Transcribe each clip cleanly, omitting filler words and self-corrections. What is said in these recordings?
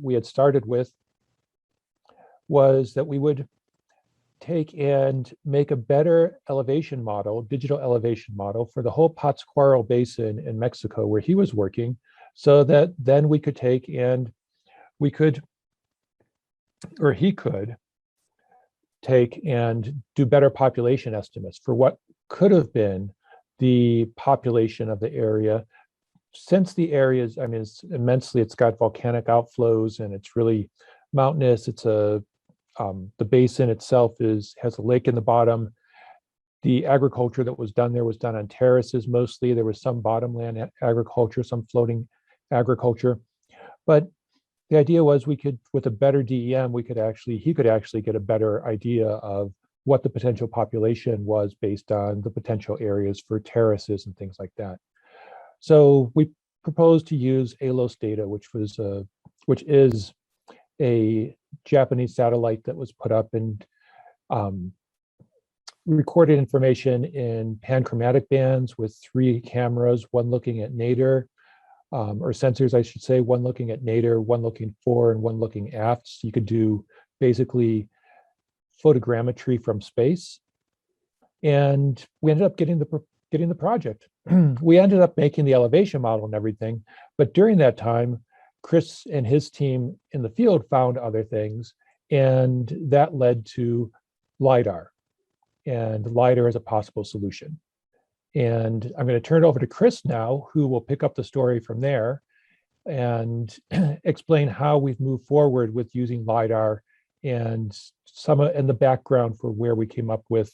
we had started with was that we would take and make a better elevation model, digital elevation model for the whole Pátzcuaro Basin in Mexico where he was working, so that then we could take and we could, or he could, take and do better population estimates for what could have been the population of the area, since the areas, I mean, it's got volcanic outflows and it's really mountainous. It's the basin itself has a lake in the bottom. The agriculture that was done there was done on terraces mostly. There was some bottomland agriculture, some floating agriculture. But the idea was we could, with a better DEM, he could actually get a better idea of what the potential population was based on the potential areas for terraces and things like that. So we proposed to use ALOS data, which is a Japanese satellite that was put up and recorded information in panchromatic bands with 3 cameras, one looking at nadir, or sensors, I should say, one looking at nadir, one looking fore, and one looking aft. So you could do basically photogrammetry from space. And we ended up getting the project. We ended up making the elevation model and everything, but during that time, Chris and his team in the field found other things, and that led to LiDAR, and LiDAR is a possible solution. And I'm going to turn it over to Chris now, who will pick up the story from there and explain how we've moved forward with using LiDAR and the background for where we came up with.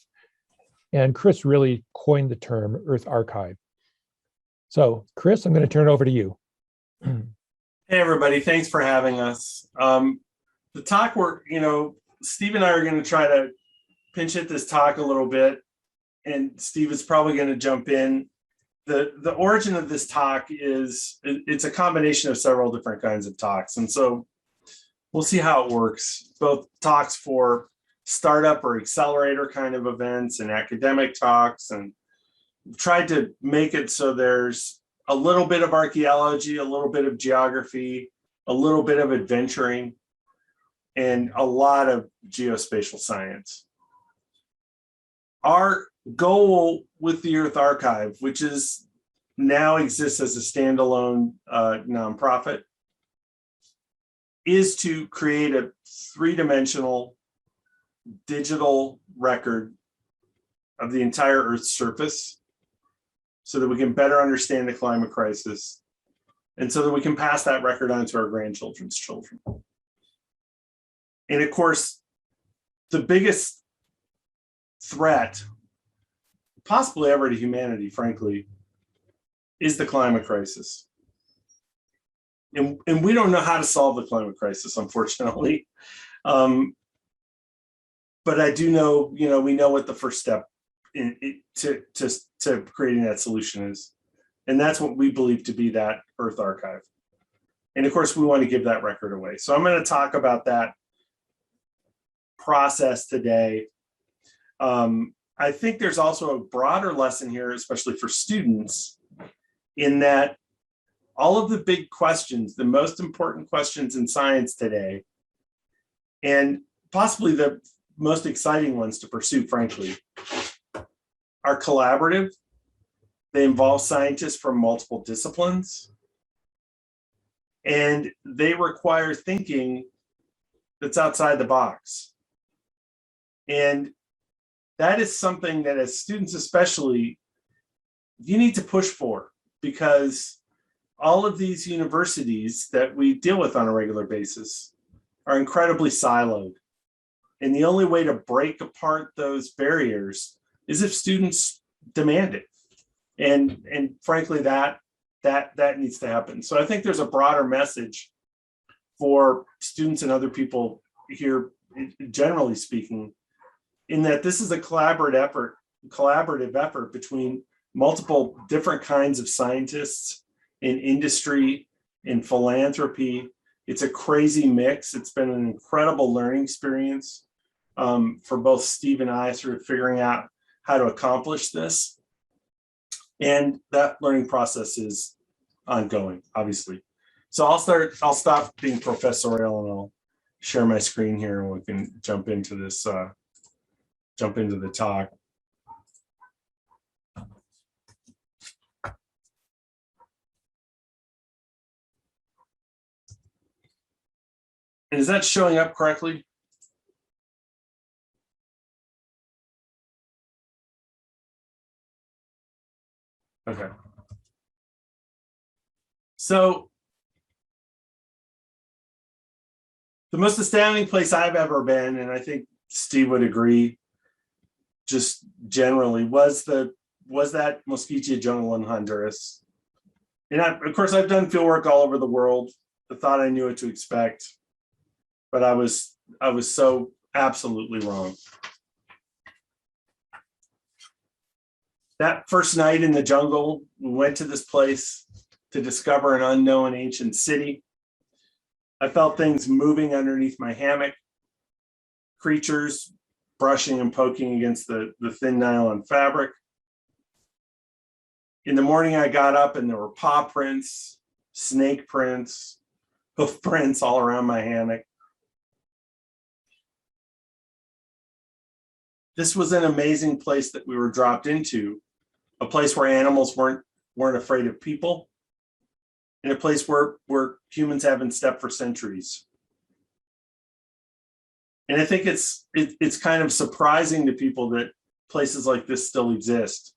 And Chris really coined the term Earth Archive. So Chris, I'm going to turn it over to you. Hey, everybody. Thanks for having us. The talk Steve and I are going to try to pinch hit this talk a little bit, and Steve is probably going to jump in. The origin of this talk it's a combination of several different kinds of talks. And so we'll see how it works. Both talks for startup or accelerator kind of events and academic talks, and tried to make it so there's a little bit of archaeology, a little bit of geography, a little bit of adventuring, and a lot of geospatial science. Our goal with the Earth Archive, which now exists as a standalone nonprofit, is to create a 3-dimensional digital record of the entire Earth's surface so that we can better understand the climate crisis and so that we can pass that record on to our grandchildren's children. And of course, the biggest threat possibly ever to humanity, frankly, is the climate crisis. And we don't know how to solve the climate crisis, unfortunately. But I do know, we know what the first step to creating that solution is. And that's what we believe to be that Earth Archive. And of course, we want to give that record away. So I'm going to talk about that process today. I think there's also a broader lesson here, especially for students, in that all of the big questions, the most important questions in science today, and possibly the most exciting ones to pursue, frankly, are collaborative. They involve scientists from multiple disciplines, and they require thinking that's outside the box. And that is something that, as students especially, you need to push for, because all of these universities that we deal with on a regular basis are incredibly siloed. And the only way to break apart those barriers is if students demand it. And frankly, that needs to happen. So I think there's a broader message for students and other people here, generally speaking, in that this is a collaborative effort between multiple different kinds of scientists in industry, in philanthropy. It's a crazy mix. It's been an incredible learning experience for both Steve and I, sort of figuring out how to accomplish this. And that learning process is ongoing, obviously. So I'll stop being professorial and I'll share my screen here and we can jump into this, jump into the talk. And is that showing up correctly? Okay. So the most astounding place I've ever been, and I think Steve would agree, just generally, was that Mosquitia jungle in Honduras. And of course, I've done field work all over the world. I thought I knew what to expect, but I was so absolutely wrong. That first night in the jungle, we went to this place to discover an unknown ancient city. I felt things moving underneath my hammock, creatures brushing and poking against the thin nylon fabric. In the morning, I got up and there were paw prints, snake prints, hoof prints all around my hammock. This was an amazing place that we were dropped into, a place where animals weren't afraid of people, in a place where humans haven't stepped for centuries. And I think it's kind of surprising to people that places like this still exist.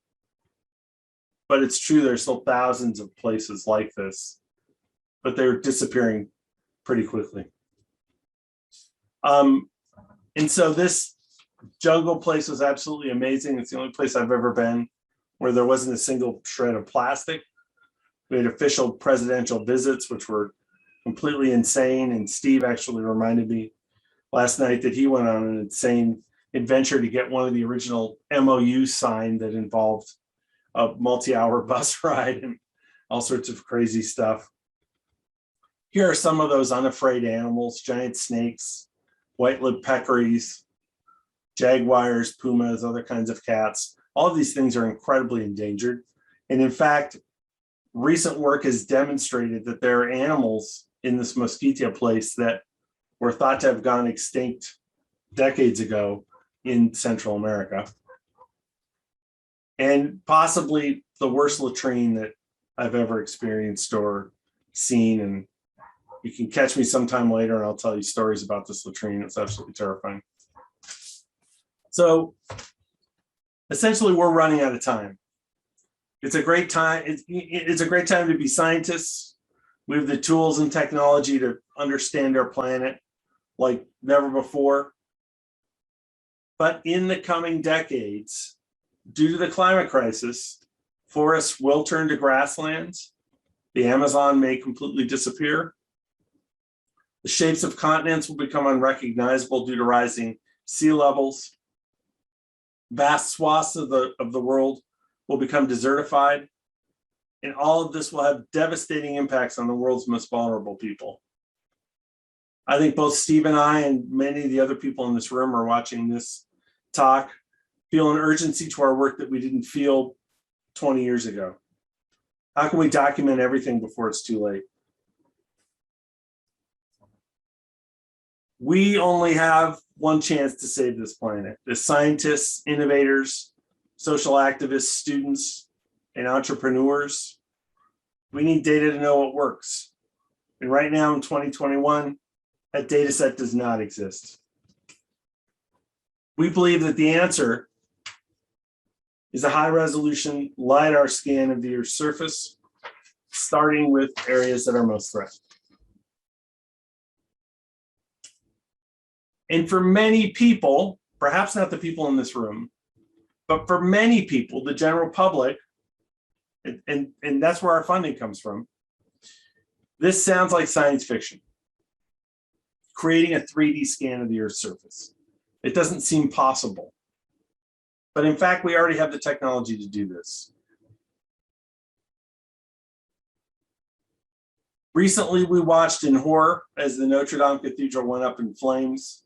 But it's true, there's still thousands of places like this, but they're disappearing pretty quickly. And so this jungle place was absolutely amazing. It's the only place I've ever been where there wasn't a single shred of plastic. We had official presidential visits, which were completely insane. And Steve actually reminded me last night that he went on an insane adventure to get one of the original MOUs signed that involved a multi-hour bus ride and all sorts of crazy stuff. Here are some of those unafraid animals: giant snakes, white-lipped peccaries, jaguars, pumas, other kinds of cats. All of these things are incredibly endangered. And in fact, recent work has demonstrated that there are animals in this Mosquitia place that were thought to have gone extinct decades ago in Central America. And possibly the worst latrine that I've ever experienced or seen. And you can catch me sometime later and I'll tell you stories about this latrine. It's absolutely terrifying. So essentially, we're running out of time. It's a great time. It's a great time to be scientists. We have the tools and technology to understand our planet like never before. But in the coming decades, due to the climate crisis, forests will turn to grasslands. The Amazon may completely disappear. The shapes of continents will become unrecognizable due to rising sea levels. Vast swaths of the world will become desertified. And all of this will have devastating impacts on the world's most vulnerable people. I think both Steve and I and many of the other people in this room are watching this talk feel an urgency to our work that we didn't feel 20 years ago. How can we document everything before it's too late? We only have one chance to save this planet. The scientists, innovators, social activists, students, and entrepreneurs. We need data to know what works. And right now in 2021, that data set does not exist. We believe that the answer is a high-resolution LiDAR scan of the Earth's surface, starting with areas that are most threatened. And for many people, perhaps not the people in this room, but for many people, the general public, and that's where our funding comes from, this sounds like science fiction. Creating a 3D scan of the Earth's surface. It doesn't seem possible. But in fact, we already have the technology to do this. Recently, we watched in horror as the Notre Dame Cathedral went up in flames.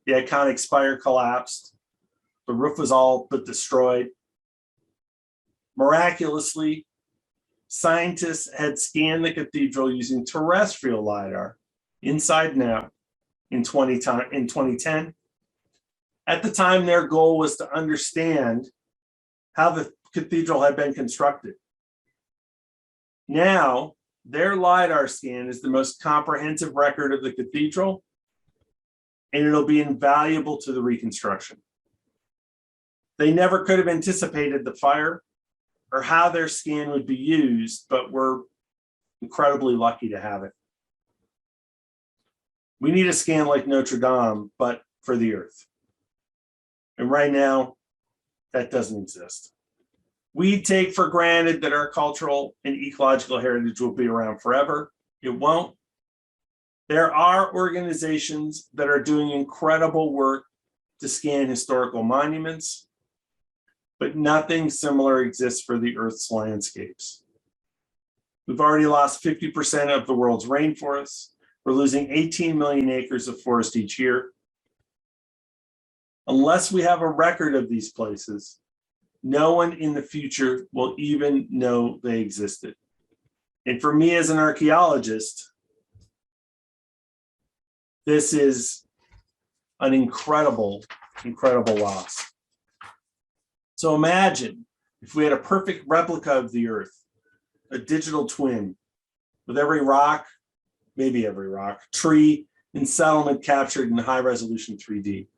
The iconic spire collapsed. The roof was all but destroyed. Miraculously, scientists had scanned the cathedral using terrestrial LiDAR inside and out in 2010. At the time, their goal was to understand how the cathedral had been constructed. Now, their LiDAR scan is the most comprehensive record of the cathedral, and it'll be invaluable to the reconstruction. They never could have anticipated the fire or how their scan would be used, but we're incredibly lucky to have it. We need a scan like Notre Dame, but for the Earth. And right now, that doesn't exist. We take for granted that our cultural and ecological heritage will be around forever. It won't. There are organizations that are doing incredible work to scan historical monuments, but nothing similar exists for the Earth's landscapes. We've already lost 50% of the world's rainforests. We're losing 18 million acres of forest each year. Unless we have a record of these places, no one in the future will even know they existed. And for me as an archaeologist, this is an incredible, incredible loss. So imagine if we had a perfect replica of the Earth, a digital twin with every rock, maybe every rock, tree, and settlement captured in high resolution 3D.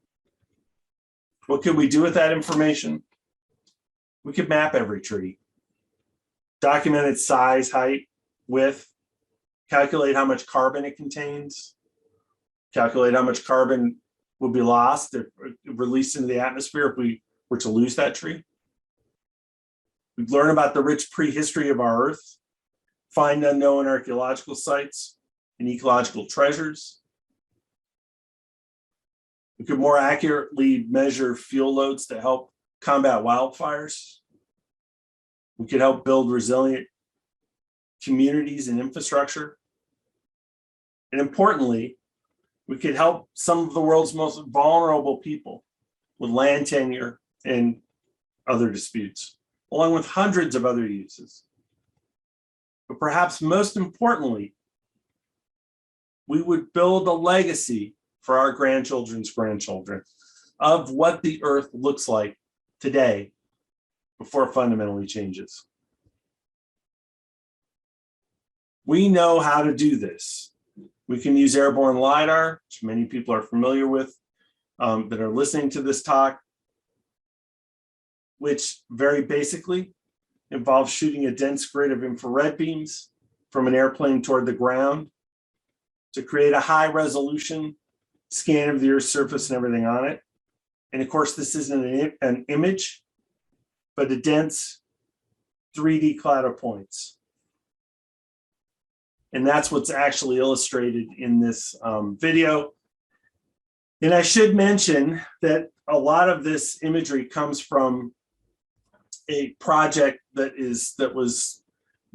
What could we do with that information? We could map every tree, document its size, height, width, calculate how much carbon it contains, calculate how much carbon would be lost if released into the atmosphere if we were to lose that tree. We'd learn about the rich prehistory of our Earth, find unknown archaeological sites and ecological treasures. We could more accurately measure fuel loads to help combat wildfires. We could help build resilient communities and infrastructure. And importantly, we could help some of the world's most vulnerable people with land tenure and other disputes, along with hundreds of other uses. But perhaps most importantly, we would build a legacy for our grandchildren's grandchildren of what the Earth looks like today before it fundamentally changes. We know how to do this. We can use airborne LiDAR, which many people are familiar with that are listening to this talk, which very basically involves shooting a dense grid of infrared beams from an airplane toward the ground to create a high resolution scan of the Earth's surface and everything on it. And of course, this isn't an image, but a dense 3D cloud of points. And that's what's actually illustrated in this video. And I should mention that a lot of this imagery comes from a project that was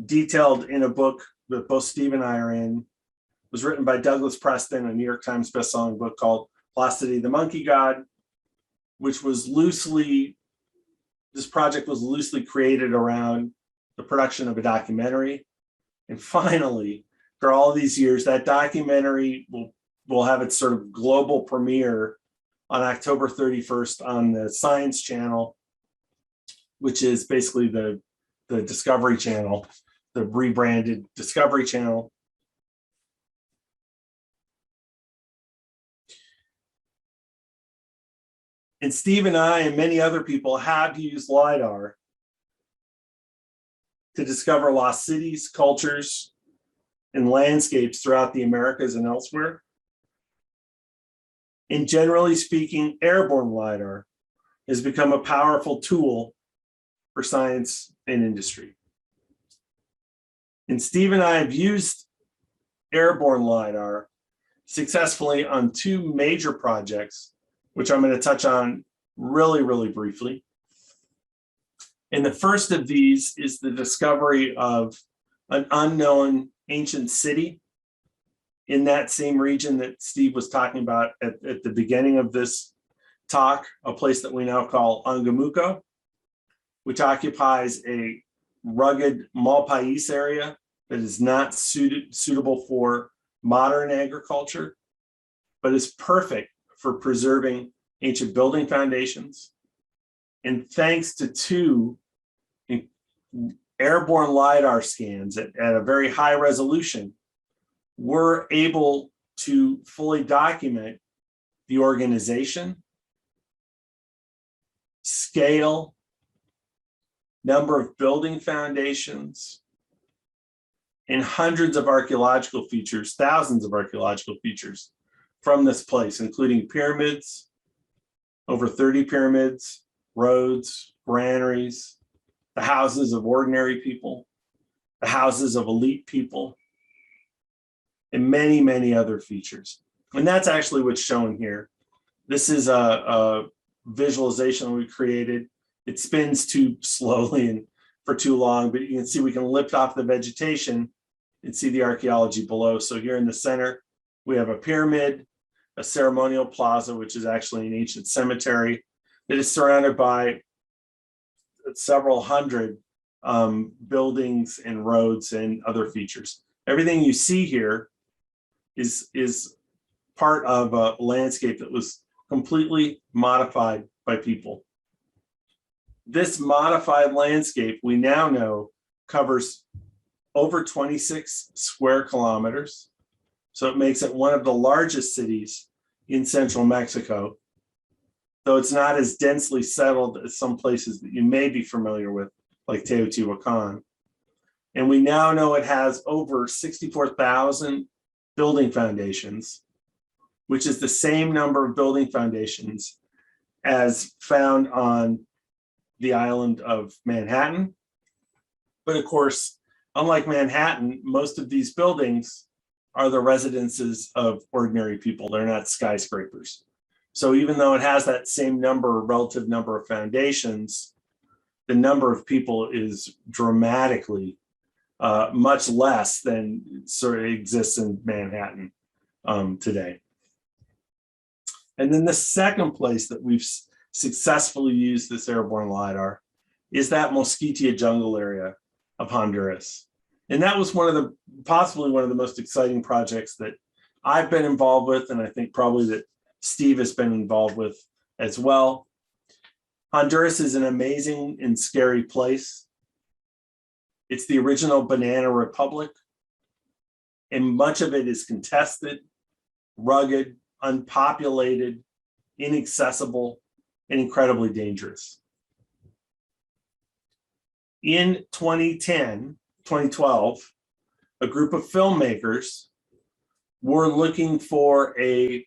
detailed in a book that both Steve and I are in. It was written by Douglas Preston, a New York Times bestselling book called Velocity the Monkey God, which was this project was loosely created around the production of a documentary. And finally, for all these years, that documentary will have its sort of global premiere on October 31st on the Science Channel, which is basically the Discovery Channel, the rebranded Discovery Channel. And Steve and I and many other people have used LiDAR to discover lost cities, cultures, and landscapes throughout the Americas and elsewhere. And generally speaking, airborne LiDAR has become a powerful tool for science and industry. And Steve and I have used airborne LiDAR successfully on two major projects, which I'm going to touch on really, really briefly. And the first of these is the discovery of an unknown ancient city in that same region that Steve was talking about at the beginning of this talk, a place that we now call Angamuco, which occupies a rugged Malpais area that is not suitable for modern agriculture, but is perfect for preserving ancient building foundations. And thanks to 2 airborne LiDAR scans at a very high resolution, we're able to fully document the organization, scale, number of building foundations, and hundreds of archaeological features, thousands of archaeological features from this place, including pyramids, over 30 pyramids, roads, granaries, the houses of ordinary people, the houses of elite people, and many, many other features. And that's actually what's shown here. This is a visualization we created. It spins too slowly and for too long, but you can see we can lift off the vegetation and see the archaeology below. So here in the center, we have a pyramid, a ceremonial plaza, which is actually an ancient cemetery that is surrounded by several hundred buildings and roads and other features. Everything you see here is part of a landscape that was completely modified by people. This modified landscape, we now know, covers over 26 square kilometers. So it makes it one of the largest cities in central Mexico, though it's not as densely settled as some places that you may be familiar with, like Teotihuacan. And we now know it has over 64,000 building foundations, which is the same number of building foundations as found on the island of Manhattan. But of course, unlike Manhattan, most of these buildings are the residences of ordinary people. They're not skyscrapers. So even though it has that same relative number of foundations, the number of people is dramatically much less than sort of exists in Manhattan today. And then the second place that we've successfully used this airborne LiDAR is that Mosquitia jungle area of Honduras. And that was possibly one of the most exciting projects that I've been involved with, and I think probably that Steve has been involved with as well. Honduras is an amazing and scary place. It's the original banana republic, and much of it is contested, rugged, unpopulated, inaccessible, and incredibly dangerous. In 2012, a group of filmmakers were looking for a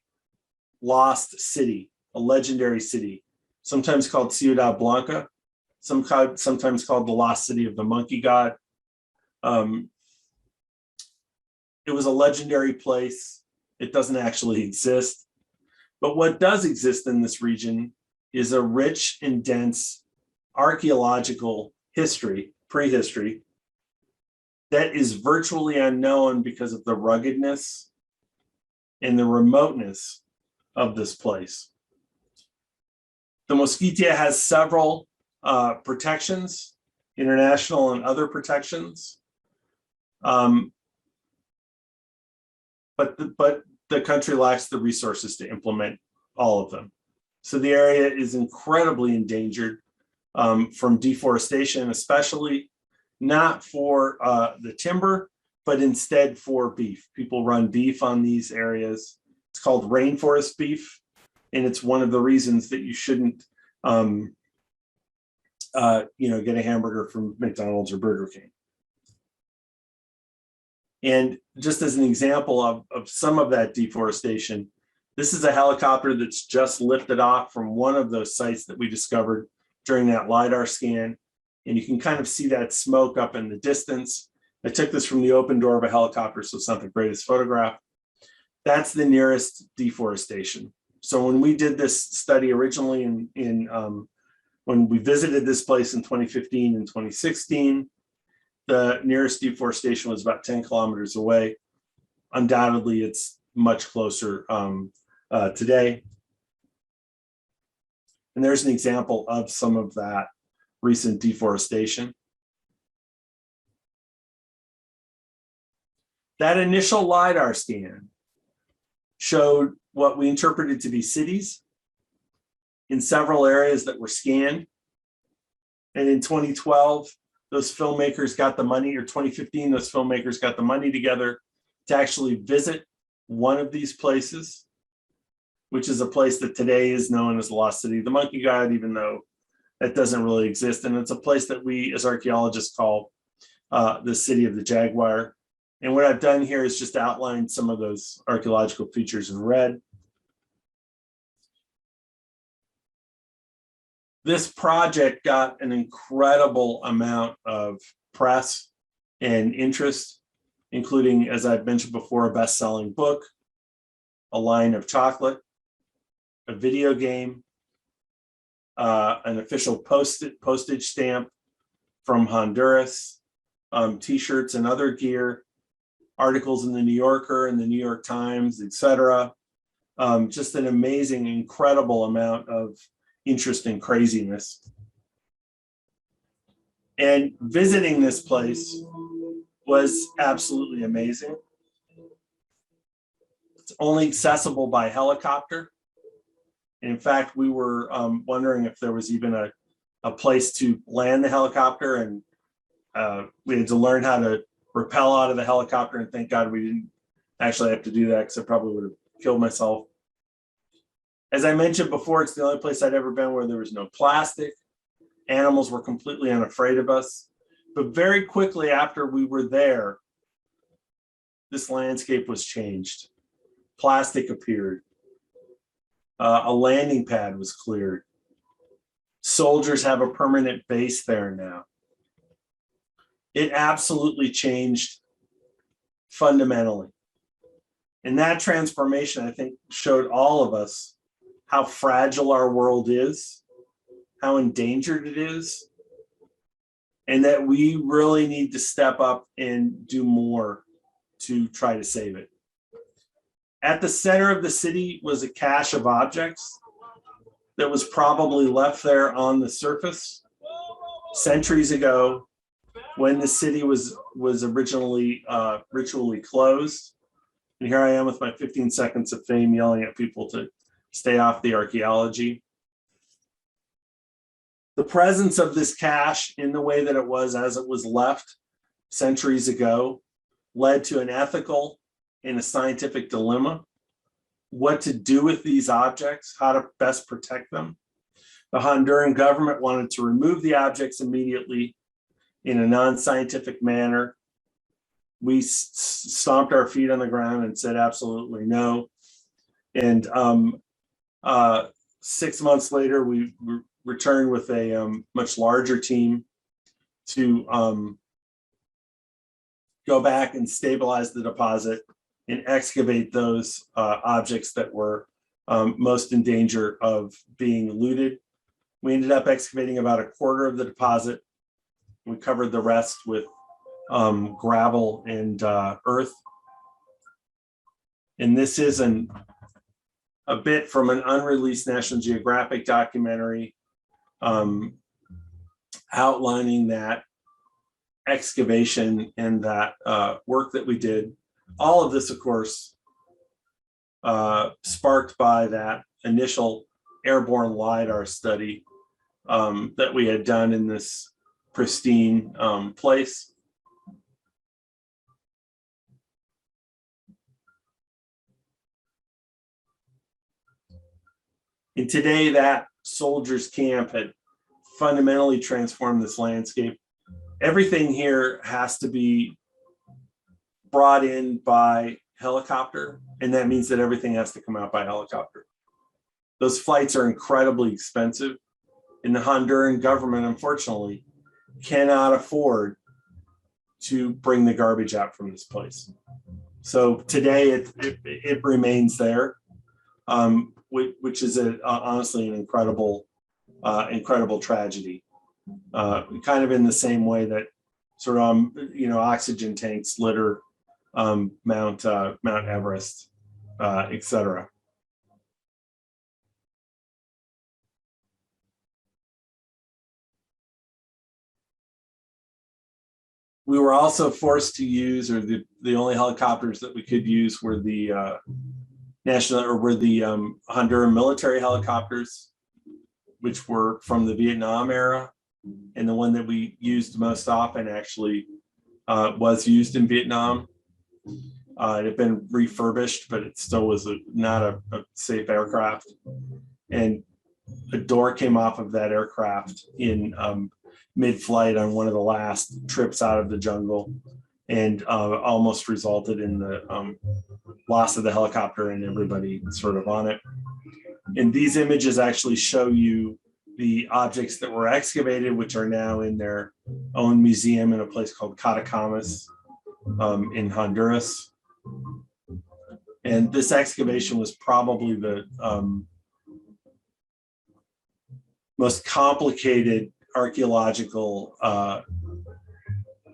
lost city, a legendary city, sometimes called Ciudad Blanca, sometimes called the lost city of the monkey god. It was a legendary place. It doesn't actually exist. But what does exist in this region is a rich and dense archaeological history, prehistory, that is virtually unknown because of the ruggedness and the remoteness of this place. The Mosquitia has several protections, international and other protections, but the country lacks the resources to implement all of them. So the area is incredibly endangered from deforestation, especially not for the timber, but instead for beef. People run beef on these areas. It's called rainforest beef, and it's one of the reasons that you shouldn't, get a hamburger from McDonald's or Burger King. And just as an example of some of that deforestation, this is a helicopter that's just lifted off from one of those sites that we discovered during that LiDAR scan. And you can kind of see that smoke up in the distance. I took this from the open door of a helicopter, so it's not the greatest photograph. That's the nearest deforestation. So when we did this study originally when we visited this place in 2015 and 2016, the nearest deforestation was about 10 kilometers away. Undoubtedly, it's much closer today. And there's an example of some of that recent deforestation. That initial LiDAR scan showed what we interpreted to be cities in several areas that were scanned. And in 2012, those filmmakers got the money, or 2015, those filmmakers got the money together to actually visit one of these places, which is a place that today is known as the Lost City of the Monkey God, even though that doesn't really exist. And it's a place that we as archaeologists call the City of the Jaguar. And what I've done here is just outline some of those archaeological features in red. This project got an incredible amount of press and interest, including, as I've mentioned before, a best-selling book, a line of chocolate, a video game, an official postage stamp from Honduras, t-shirts and other gear, articles in the New Yorker and the New York Times, etc. Just an amazing, incredible amount of interest and craziness. And visiting this place was absolutely amazing. It's only accessible by helicopter. In fact, we were wondering if there was even a place to land the helicopter, and we had to learn how to rappel out of the helicopter, and thank God we didn't actually have to do that, because I probably would have killed myself. As I mentioned before, it's the only place I'd ever been where there was no plastic. Animals were completely unafraid of us. But very quickly after we were there, this landscape was changed. Plastic appeared. A landing pad was cleared. Soldiers have a permanent base there now. It absolutely changed fundamentally. And that transformation, I think, showed all of us how fragile our world is, how endangered it is, and that we really need to step up and do more to try to save it. At the center of the city was a cache of objects that was probably left there on the surface centuries ago when the city was originally ritually closed. And here I am with my 15 seconds of fame yelling at people to stay off the archaeology. The presence of this cache in the way that it was as it was left centuries ago led to an ethical and a scientific dilemma. What to do with these objects, how to best protect them. The Honduran government wanted to remove the objects immediately in a non-scientific manner. We stomped our feet on the ground and said absolutely no. And 6 months later, we returned with a much larger team to go back and stabilize the deposit and excavate those objects that were most in danger of being looted. We ended up excavating about a quarter of the deposit. We covered the rest with gravel and earth. And this is a bit from an unreleased National Geographic documentary outlining that excavation and that work that we did. All of this, of course, sparked by that initial airborne LiDAR study that we had done in this pristine place. And today, that soldiers' camp had fundamentally transformed this landscape. Everything here has to be brought in by helicopter, and that means that everything has to come out by helicopter. Those flights are incredibly expensive, and the Honduran government, unfortunately, cannot afford to bring the garbage out from this place. So today, it remains there, which is honestly an incredible tragedy. Kind of in the same way that sort of oxygen tanks litter Mount Everest, etc. We were also forced to use, or the only helicopters that we could use were the Honduran military helicopters, which were from the Vietnam era. And the one that we used most often actually was used in Vietnam. It had been refurbished, but it still was not a safe aircraft. And a door came off of that aircraft in mid-flight on one of the last trips out of the jungle, and almost resulted in the loss of the helicopter and everybody sort of on it. And these images actually show you the objects that were excavated, which are now in their own museum in a place called Catacamas in Honduras. And this excavation was probably the most complicated archaeological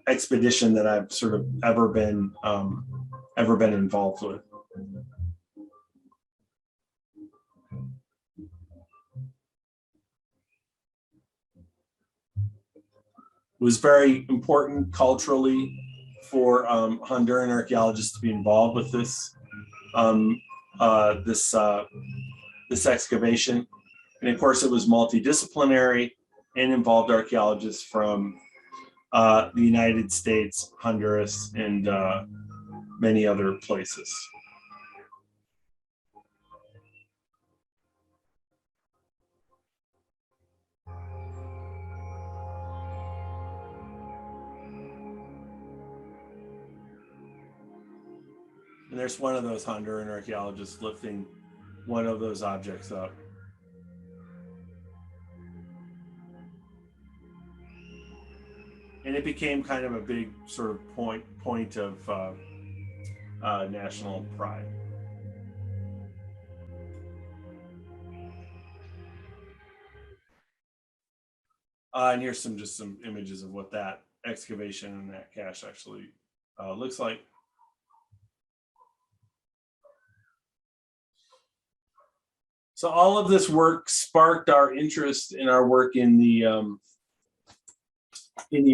expedition that I've sort of ever been involved with. It was very important culturally for Honduran archaeologists to be involved with this this excavation. And of course, it was multidisciplinary and involved archaeologists from the United States, Honduras, and many other places. And there's one of those Honduran archaeologists lifting one of those objects up. And it became kind of a big sort of point of national pride. And here's just some images of what that excavation and that cache actually looks like. So all of this work sparked our interest in our work in the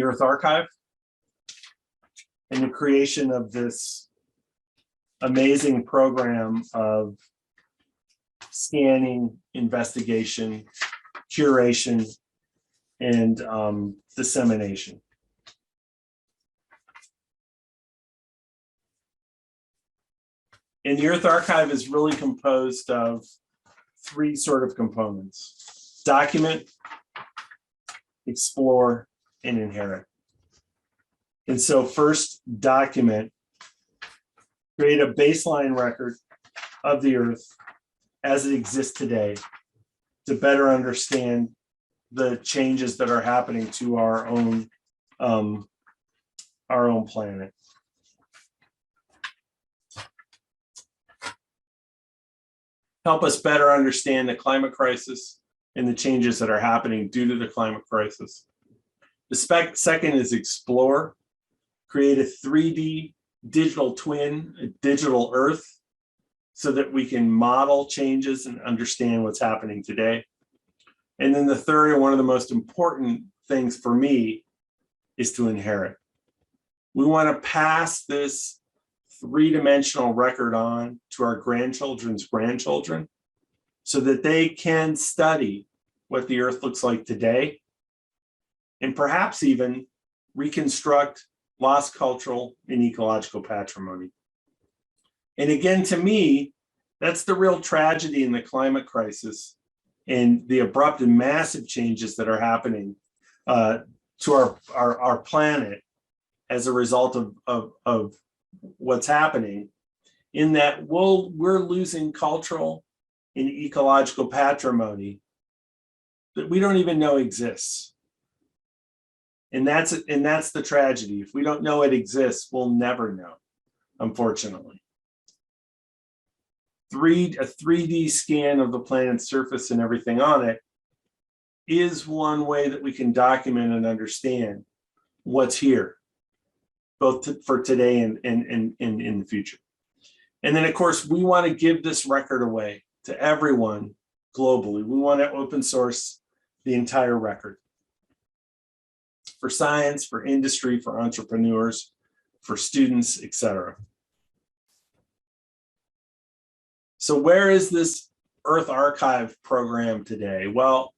Earth Archive and the creation of this amazing program of scanning, investigation, curation, and dissemination. And the Earth Archive is really composed of three sort of components: document, explore, and inherit. And so first, document, create a baseline record of the Earth as it exists today to better understand the changes that are happening to our own planet. Help us better understand the climate crisis and the changes that are happening due to the climate crisis. The second is explore, create a 3D digital twin, a digital Earth, so that we can model changes and understand what's happening today. And then the third, and one of the most important things for me, is to inherit. We want to pass this three-dimensional record on to our grandchildren's grandchildren so that they can study what the Earth looks like today, and perhaps even reconstruct lost cultural and ecological patrimony. And again, to me, that's the real tragedy in the climate crisis and the abrupt and massive changes that are happening to our planet as a result of what's happening, in that we're losing cultural and ecological patrimony that we don't even know exists. And that's the tragedy. If we don't know it exists, we'll never know, unfortunately. A 3D scan of the planet's surface and everything on it is one way that we can document and understand what's here, both for today and in the future. And then, of course, we want to give this record away to everyone globally. We want to open source the entire record. for science, for industry, for entrepreneurs, for students, etc. So where is this Earth Archive program today? Well,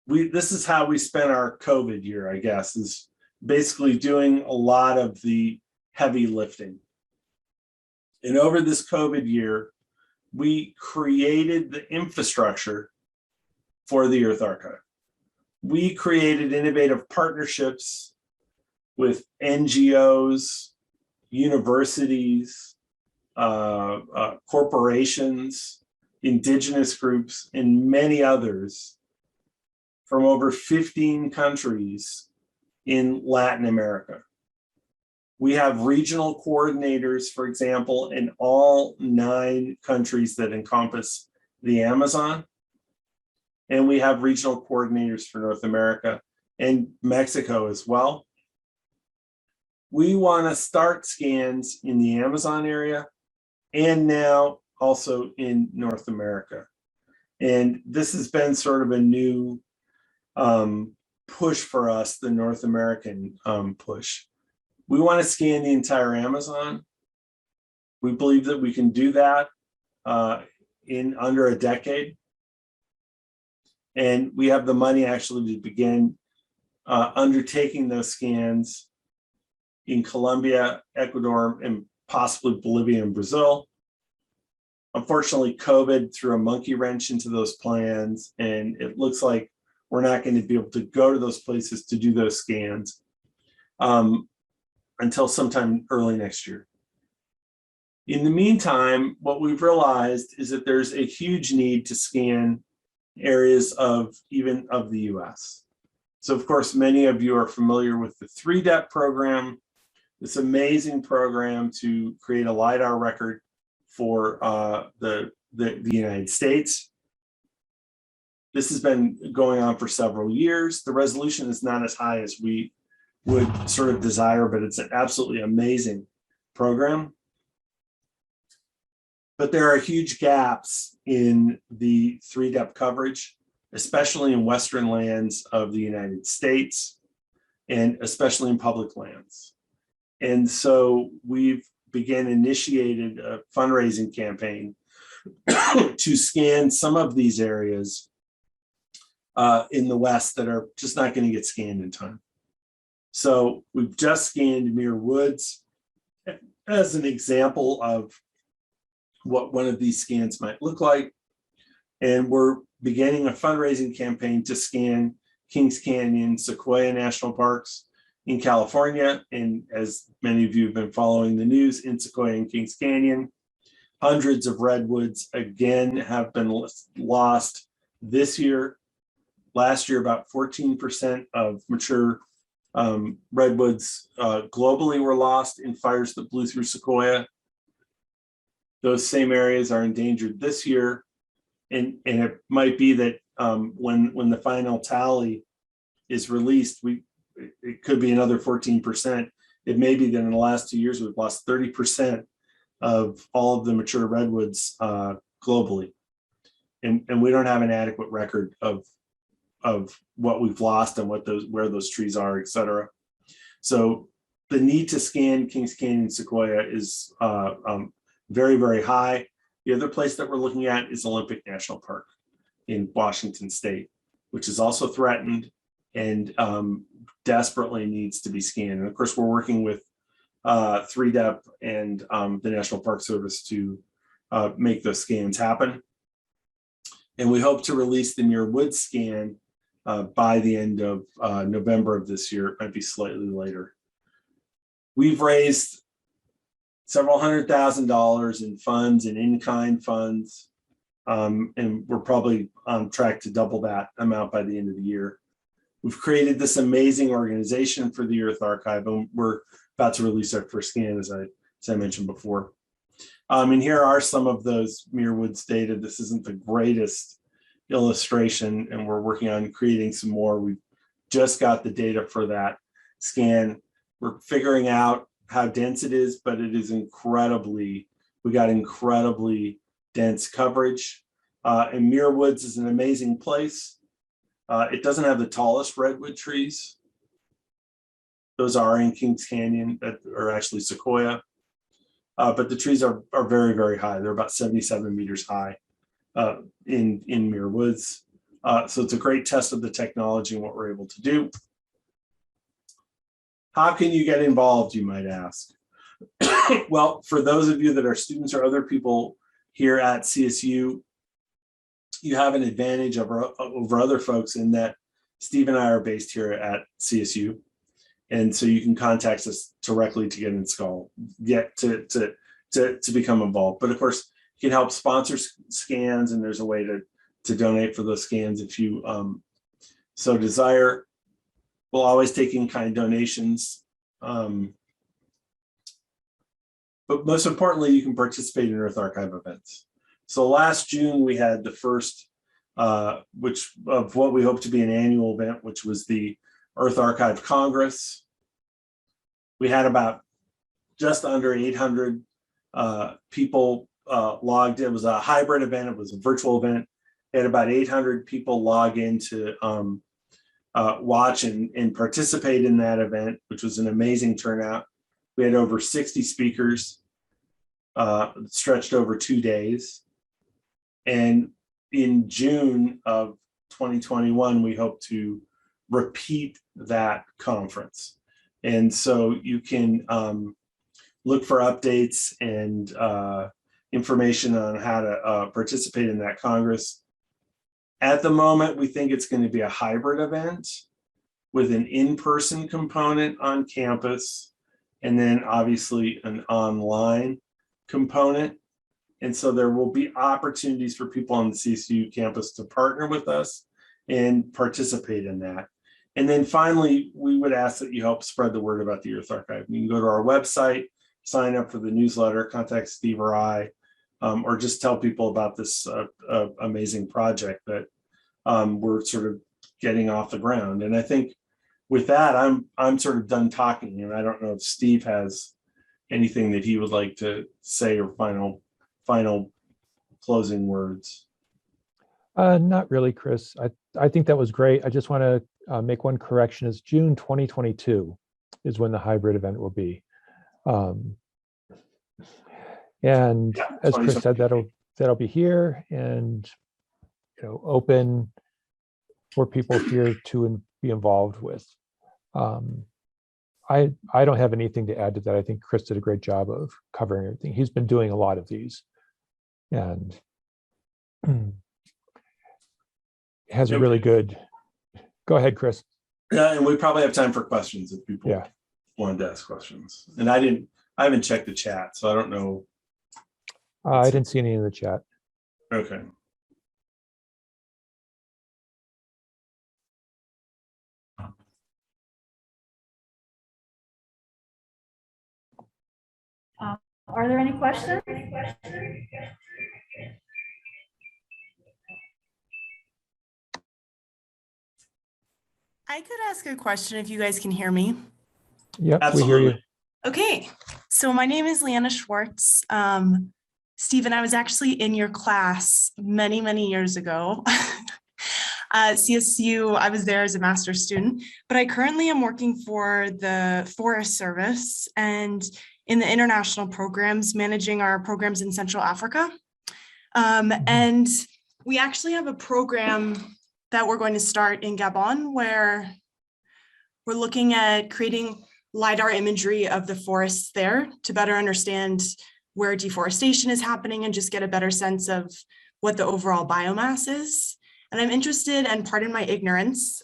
this is how we spent our COVID year, I guess, is basically doing a lot of the heavy lifting. And over this COVID year, we created the infrastructure for the Earth Archive. We created innovative partnerships with NGOs, universities, corporations, indigenous groups, and many others from over 15 countries in Latin America. We have regional coordinators, for example, in all 9 countries that encompass the Amazon. And we have regional coordinators for North America and Mexico as well. We want to start scans in the Amazon area and now also in North America. And this has been sort of a new push for us, the North American push. We want to scan the entire Amazon. We believe that we can do that in under a decade. And we have the money actually to begin undertaking those scans in Colombia, Ecuador, and possibly Bolivia and Brazil. Unfortunately, COVID threw a monkey wrench into those plans, and it looks like we're not going to be able to go to those places to do those scans until sometime early next year. In the meantime, what we've realized is that there's a huge need to scan areas of even of the US. So of course, many of you are familiar with the 3DEP program, this amazing program to create a LiDAR record for the United States. This has been going on for several years. The resolution is not as high as we would sort of desire, but it's an absolutely amazing program. But there are huge gaps in the 3DEP coverage, especially in Western lands of the United States, and especially in public lands. And so we've initiated a fundraising campaign to scan some of these areas in the West that are just not going to get scanned in time. So we've just scanned Muir Woods as an example of what one of these scans might look like. And we're beginning a fundraising campaign to scan Kings Canyon, Sequoia National Parks in California. And as many of you have been following the news, in Sequoia and Kings Canyon, hundreds of redwoods again have been lost this year. Last year, about 14% of mature redwoods globally were lost in fires that blew through Sequoia. Those same areas are endangered this year. And it might be that when the final tally is released, it could be another 14%. It may be that in the last 2 years, we've lost 30% of all of the mature redwoods globally. And we don't have an adequate record of what we've lost and where those trees are, et cetera. So the need to scan Kings Canyon Sequoia is very, very high. The other place that we're looking at is Olympic National Park in Washington State, which is also threatened and desperately needs to be scanned. And of course, we're working with 3DEP and the National Park Service to make those scans happen. And we hope to release the Muir Woods scan by the end of November of this year. It might be slightly later. We've raised several $100,000 in funds and in-kind funds, and we're probably on track to double that amount by the end of the year. We've created this amazing organization for the Earth Archive, and we're about to release our first scan, as I mentioned before. And here are some of those Muir Woods data. This isn't the greatest illustration, and we're working on creating some more. We've just got the data for that scan. We're figuring out how dense it is, but it is we got incredibly dense coverage. And Muir Woods is an amazing place. It doesn't have the tallest redwood trees, Those are in Kings Canyon that are actually sequoia. But the trees are very, very high. They're about 77 meters high in Muir Woods. So it's a great test of the technology and what we're able to do. How can you get involved, you might ask? Well, for those of you that are students or other people here at CSU, you have an advantage over other folks in that Steve and I are based here at CSU. And so you can contact us directly to get installed, to become involved. But of course, you can help sponsor scans, and there's a way to donate for those scans if you so desire. We'll always take in-kind donations. But most importantly, you can participate in Earth Archive events. So last June, we had the first, which of what we hope to be an annual event, which was the Earth Archive Congress. We had about just under 800 people logged in. It was a hybrid event. It was a virtual event. We had about 800 people log in to watch and participate in that event, which was an amazing turnout. We had over 60 speakers, stretched over 2 days. And in June of 2021, we hope to repeat that conference. And so you can look for updates and information on how to participate in that Congress. At the moment, we think it's going to be a hybrid event with an in-person component on campus, and then obviously an online component. And so there will be opportunities for people on the CSU campus to partner with us and participate in that. And then finally, we would ask that you help spread the word about the Earth Archive. You can go to our website, sign up for the newsletter, contact Steve or I, or just tell people about this amazing project that we're sort of getting off the ground. And I think with that, I'm sort of done talking. And I don't know if Steve has anything that he would like to say or final closing words. Not really, Chris. I think that was great. I just want to make one correction. It's June 2022 is when the hybrid event will be. And Yeah, as Chris said, that'll be here and open for people here to be involved with. I don't have anything to add to that. I think Chris did a great job of covering everything. He's been doing a lot of these, and has a really good. Go ahead, Chris. Yeah, and we probably have time for questions if people wanted to ask questions. And I haven't checked the chat, so I don't know. I didn't see any in the chat. Okay. Are there any questions? I could ask a question if you guys can hear me. Yep, Absolutely. we hear you. Okay, so my name is Leanna Schwartz. Stephen, I was actually in your class many, many years ago. CSU, I was there as a master's student, but I currently am working for the Forest Service and in the international programs, managing our programs in Central Africa. And we actually have a program that we're going to start in Gabon where we're looking at creating LiDAR imagery of the forests there to better understand where deforestation is happening and just get a better sense of what the overall biomass is. And I'm interested, and pardon my ignorance,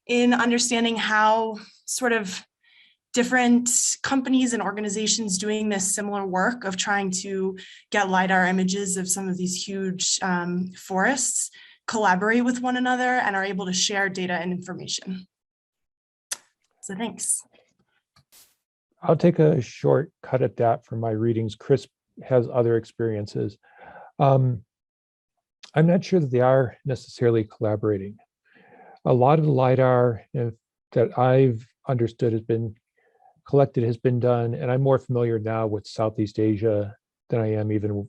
in understanding how sort of different companies and organizations doing this similar work of trying to get LiDAR images of some of these huge forests collaborate with one another and are able to share data and information. So thanks. I'll take a short cut at that from my readings. Chris has other experiences. I'm not sure that they are necessarily collaborating. A lot of the LiDAR that I've understood has been collected, has been done, and I'm more familiar now with Southeast Asia than I am even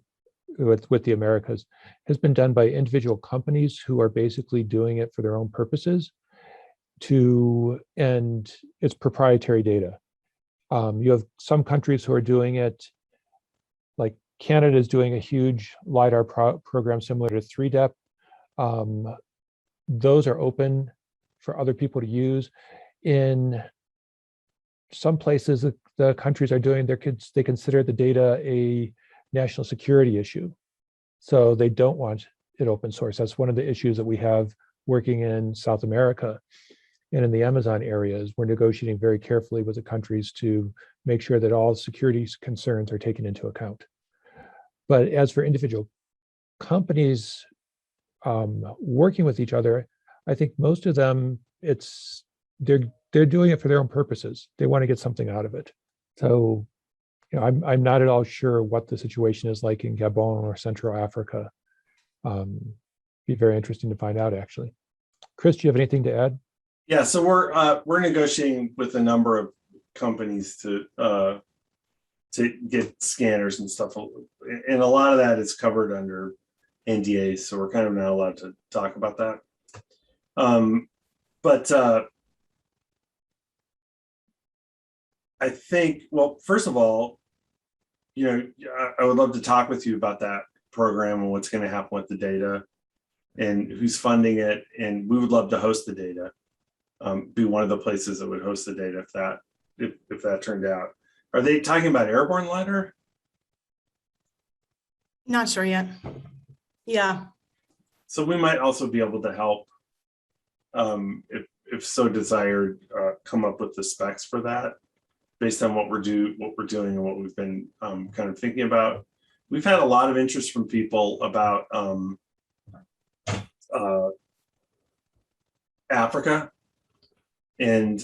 with the Americas, has been done by individual companies who are basically doing it for their own purposes. and it's proprietary data. You have some countries who are doing it, like Canada is doing a huge LiDAR program similar to 3DEP. Those are open for other people to use. In some places, the countries are doing, they consider the data a national security issue. So they don't want it open source. That's one of the issues that we have working in South America and in the Amazon areas. We're negotiating very carefully with the countries to make sure that all security concerns are taken into account. But as for individual companies working with each other, I think most of them, they're doing it for their own purposes. They want to get something out of it. So, you know, I'm not at all sure what the situation is like in Gabon or Central Africa. Be very interesting to find out, actually. Chris, do you have anything to add? Yeah, so we're negotiating with a number of companies to get scanners and stuff, and a lot of that is covered under NDAs, so we're kind of not allowed to talk about that. But I think, well, first of all, you know, I would love to talk with you about that program and what's going to happen with the data and who's funding it, and we would love to host the data. Be one of the places that would host the data if that turned out. Are they talking about airborne LiDAR? Not sure yet. Yeah. So we might also be able to help, if so desired, come up with the specs for that based on what we're doing and what we've been kind of thinking about. We've had a lot of interest from people about Africa, and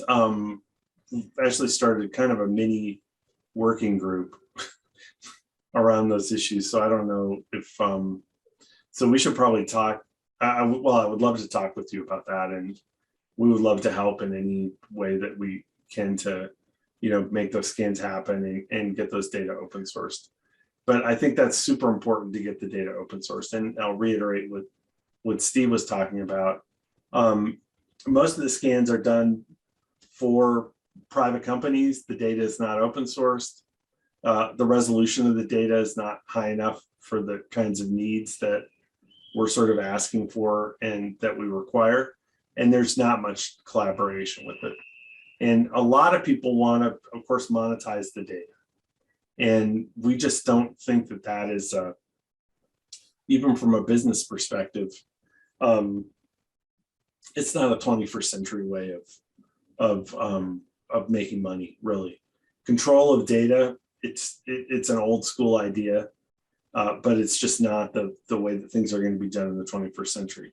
actually started kind of a mini working group around those issues. So I don't know if so we should probably talk. Well, I would love to talk with you about that, and we would love to help in any way that we can to, you know, make those scans happen and get those data open sourced. But I think that's super important to get the data open sourced. And I'll reiterate what Steve was talking about. Most of the scans are done for private companies. The data is not open sourced. The resolution of the data is not high enough for the kinds of needs that we're sort of asking for and that we require. And there's not much collaboration with it. And a lot of people want to, of course, monetize the data. And we just don't think that that is, even from a business perspective, it's not a 21st century way of making money, really. Control of data, it's an old school idea, but it's just not the way that things are going to be done in the 21st century.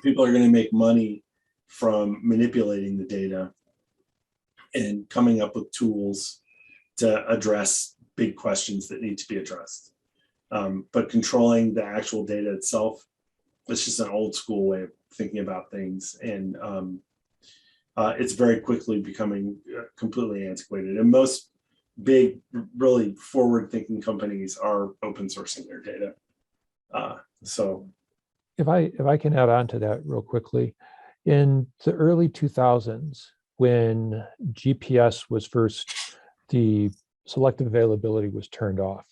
People are going to make money from manipulating the data and coming up with tools to address big questions that need to be addressed. But controlling the actual data itself, it's just an old school way of thinking about things. And it's very quickly becoming completely antiquated. And most big, really forward-thinking companies are open sourcing their data. So if I can add on to that real quickly, in the early 2000s, when GPS was first, the selective availability was turned off.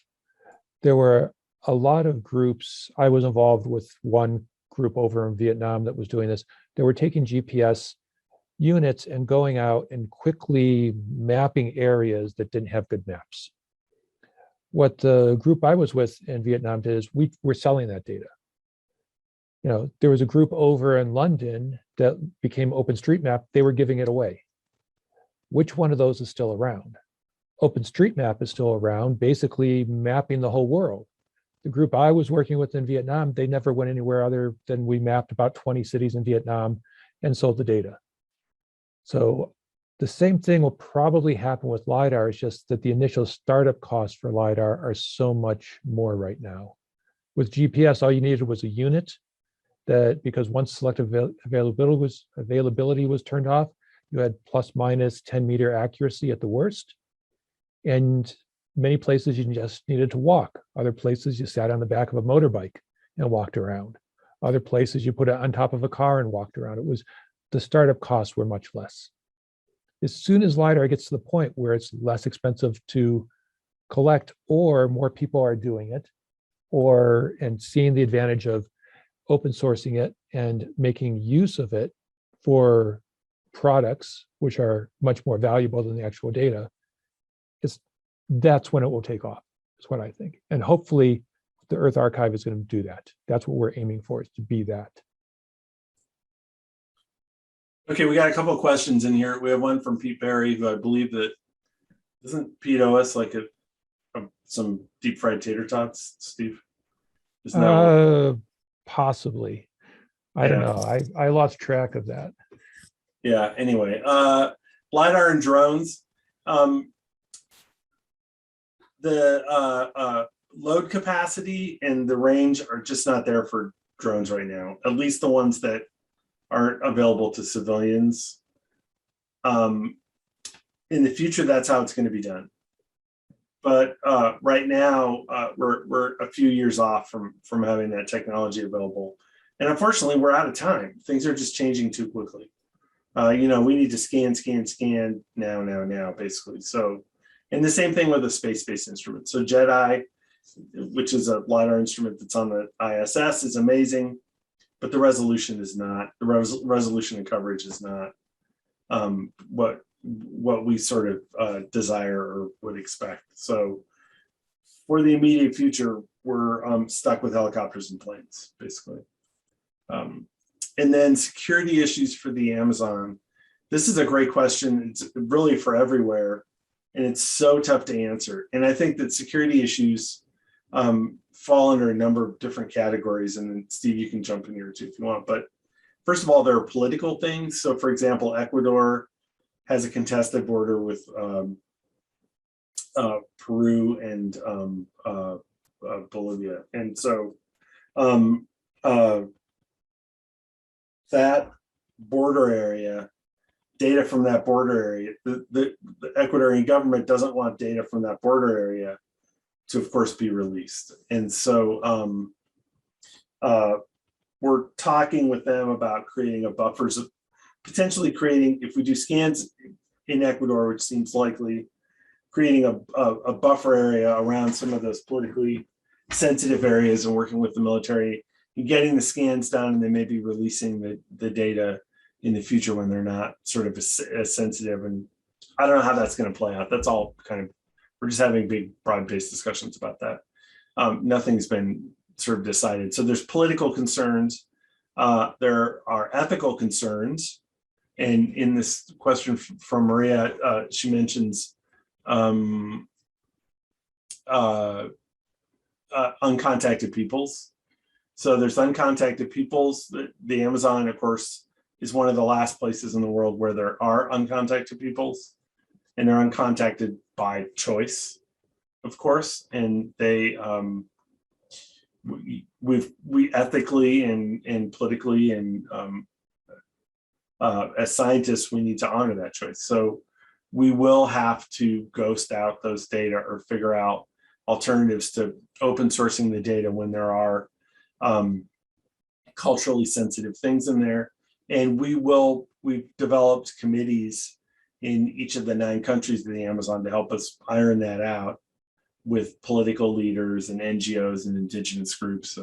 There were a lot of groups. I was involved with one group over in Vietnam that was doing this. They were taking GPS units and going out and quickly mapping areas that didn't have good maps. What the group I was with in Vietnam did is we were selling that data. You know, there was a group over in London that became OpenStreetMap. They were giving it away. Which one of those is still around? OpenStreetMap is still around, basically mapping the whole world. The group I was working with in Vietnam, they never went anywhere other than we mapped about 20 cities in Vietnam and sold the data. So the same thing will probably happen with LiDAR. It's just that the initial startup costs for LiDAR are so much more right now. With GPS, all you needed was a unit that, because once selective availability was turned off, you had plus minus 10 meter accuracy at the worst. And many places you just needed to walk. Other places you sat on the back of a motorbike and walked around. Other places you put it on top of a car and walked around. It was, the startup costs were much less. As soon as LiDAR gets to the point where it's less expensive to collect, or more people are doing it, or and seeing the advantage of open sourcing it and making use of it for products which are much more valuable than the actual data, that's when it will take off, is what I think. And hopefully the Earth Archive is going to do that. That's what we're aiming for, is to be that. Okay, we got a couple of questions in here. We have one from Pete Berry, who I believe that, doesn't Pete owe us like some deep fried tater tots, Steve? Isn't that Possibly. I don't know. I lost track of that. Yeah, anyway, LiDAR and drones. The load capacity and the range are just not there for drones right now, at least the ones that aren't available to civilians. In the future, that's how it's going to be done. But right now, we're a few years off from having that technology available. And unfortunately, we're out of time. Things are just changing too quickly. We need to scan now, basically. So, and the same thing with a space-based instrument. So JEDI, which is a LiDAR instrument that's on the ISS, is amazing, but the resolution is not. The resolution and coverage is not what we sort of desire or would expect. So for the immediate future, we're stuck with helicopters and planes, basically. And then security issues for the Amazon. This is a great question. It's really for everywhere, and it's so tough to answer. And I think that security issues fall under a number of different categories. And then Steve, you can jump in here too if you want. But first of all, there are political things. So for example, Ecuador has a contested border with Peru and Bolivia. And so that border area, data from that border area, the Ecuadorian government doesn't want data from that border area to, of course, be released. And so we're talking with them about creating a buffers, potentially creating, if we do scans in Ecuador, which seems likely, creating a buffer area around some of those politically sensitive areas and working with the military and getting the scans done, and then maybe releasing the data in the future when they're not sort of as sensitive. And I don't know how that's going to play out. That's all kind of, we're just having big broad-based discussions about that. Nothing's been sort of decided. So there's political concerns. There are ethical concerns. And in this question from Maria, she mentions uncontacted peoples. So there's uncontacted peoples. The Amazon, of course, is one of the last places in the world where there are uncontacted peoples, and they're uncontacted by choice, of course. And they, we ethically and politically and as scientists, we need to honor that choice. So we will have to ghost out those data or figure out alternatives to open sourcing the data when there are culturally sensitive things in there. And we've developed committees in each of the 9 countries of the Amazon to help us iron that out with political leaders and NGOs and indigenous groups,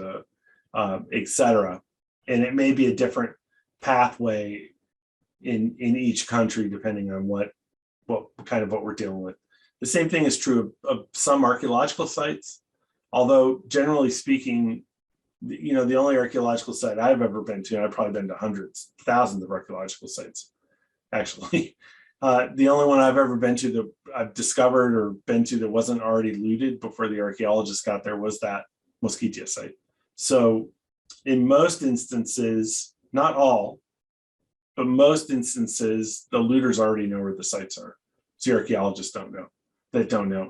et cetera. And it may be a different pathway in each country, depending on what we're dealing with. The same thing is true of some archaeological sites, although generally speaking, the only archaeological site I've ever been to, and I've probably been to hundreds, thousands of archaeological sites, actually. The only one I've ever been to that I've discovered or been to that wasn't already looted before the archaeologists got there was that Mosquitia site. So in most instances, not all, but most instances, the looters already know where the sites are. So the archaeologists don't know.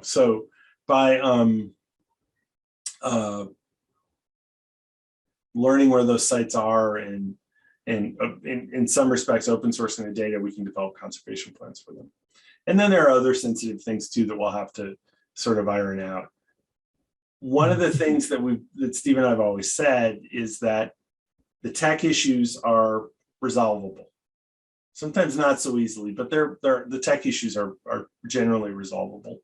So by learning where those sites are and in some respects open sourcing the data, we can develop conservation plans for them. And then there are other sensitive things too that we'll have to sort of iron out. One of the things that Steve and I have always said is that The tech issues are resolvable. Sometimes not so easily, but the tech issues are generally resolvable.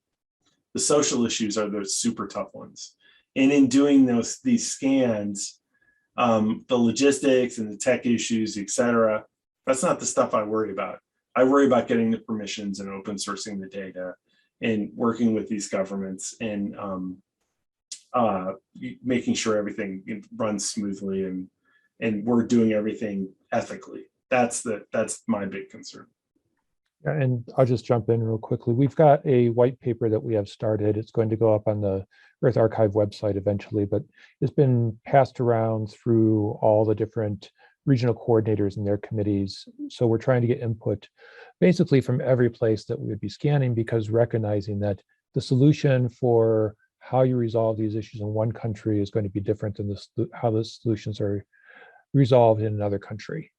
The social issues are the super tough ones. And in doing these scans, the logistics and the tech issues, et cetera, that's not the stuff I worry about. I worry about getting the permissions and open sourcing the data and working with these governments and making sure everything runs smoothly and we're doing everything ethically. That's my big concern. And I'll just jump in real quickly. We've got a white paper that we have started. It's going to go up on the Earth Archive website eventually, but it's been passed around through all the different regional coordinators and their committees. So we're trying to get input basically from every place that we would be scanning, because recognizing that the solution for how you resolve these issues in one country is going to be different than how the solutions are resolved in another country.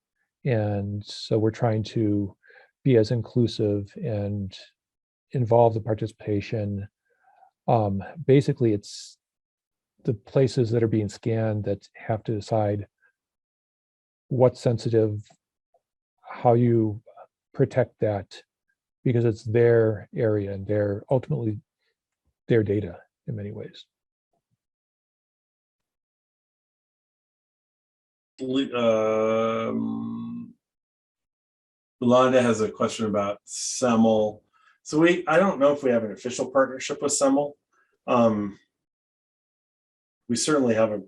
And so we're trying to be as inclusive and involve the participation. Basically, it's the places that are being scanned that have to decide what's sensitive, how you protect that, because it's their area and they're ultimately their data in many ways. Yolanda has a question about SEML. So I don't know if we have an official partnership with SEML. We certainly have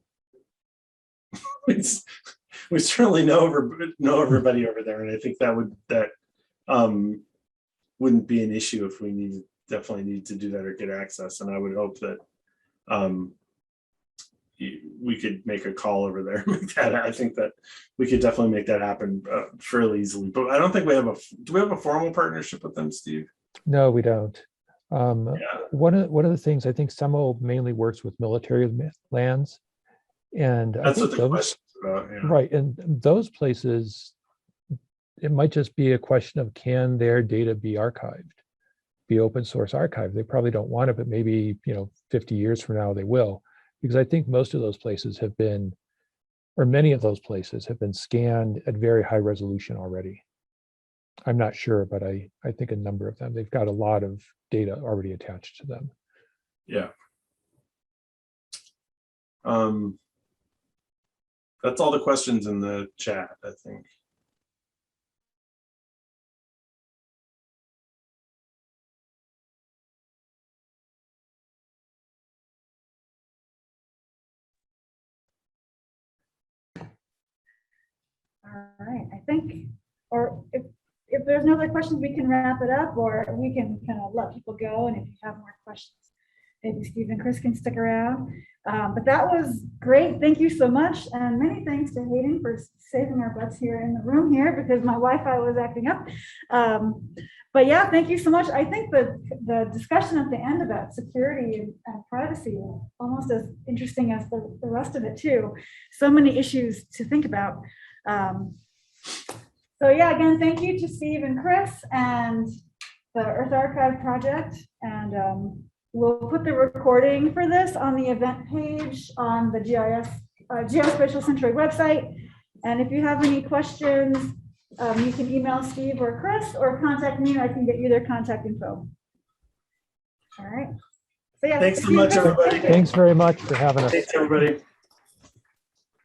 we certainly know everybody over there, and I think that wouldn't be an issue if we definitely need to do that or get access. And I would hope that we could make a call over there and make that. I think that we could definitely make that happen fairly easily. But I don't think we have do we have a formal partnership with them, Steve? No, we don't. Yeah. One of the things, I think SEML mainly works with military lands, and That's I what think the question's about. Yeah. right, and those places, it might just be a question of, can their data be archived, be open source archived? They probably don't want it, but maybe 50 years from now they will, because I think most of those places have been, or many of those places have been scanned at very high resolution already. I'm not sure, but I think a number of them, they've got a lot of data already attached to them. Yeah. That's all the questions in the chat, I think. All right, I think, or if there's no other questions, we can wrap it up, or we can kind of let people go. And if you have more questions, maybe Steve and Chris can stick around. But that was great. Thank you so much. And many thanks to Hayden for saving our butts here in the room here, because my Wi-Fi was acting up. But yeah, thank you so much. I think the discussion at the end about security and privacy is almost as interesting as the rest of it too. So many issues to think about. So yeah, again, thank you to Steve and Chris and the Earth Archive project. And we'll put the recording for this on the event page on the Geospatial Centroid website. And if you have any questions, you can email Steve or Chris, or contact me, and I can get you their contact info. All right. So yeah, Thanks so much, everybody. Thanks very much for having us. Thanks, everybody.